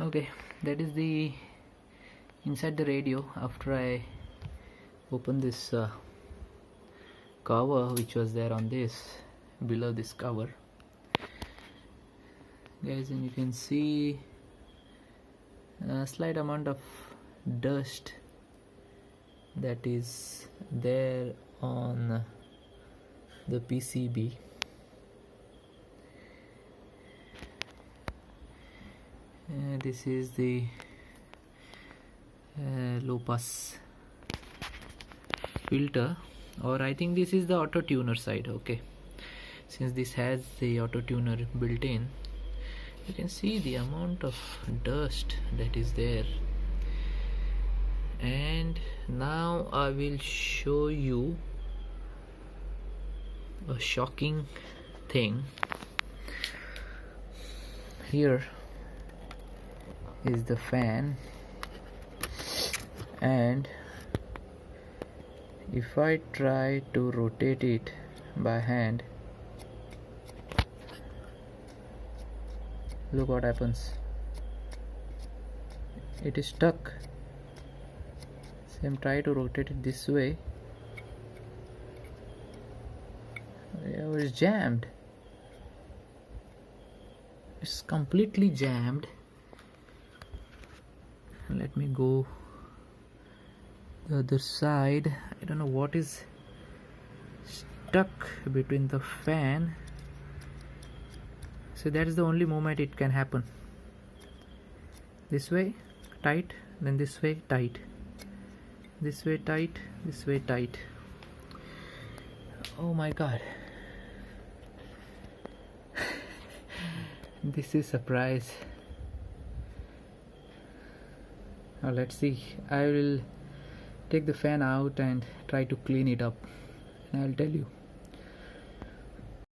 Okay, that is the inside the radio. After I open this cover which was there on this, below this cover guys, and you can see a slight amount of dust that is there on the PCB. This is the low pass filter, or I think this is the auto tuner side. Okay, since this has the auto tuner built in, you can see the amount of dust that is there. And now I will show you a shocking thing. Here is the fan, and if I try to rotate it by hand, look what happens. It is stuck. Same, try to rotate it this way. It was jammed. It's completely jammed. Let me go the other side. I don't know what is stuck between the fan. So that is the only moment it can happen. This way tight, then this way tight, this way tight, this way tight. Oh my god. This is surprise. Now let's see. I will take the fan out and try to clean it up, and I'll tell you.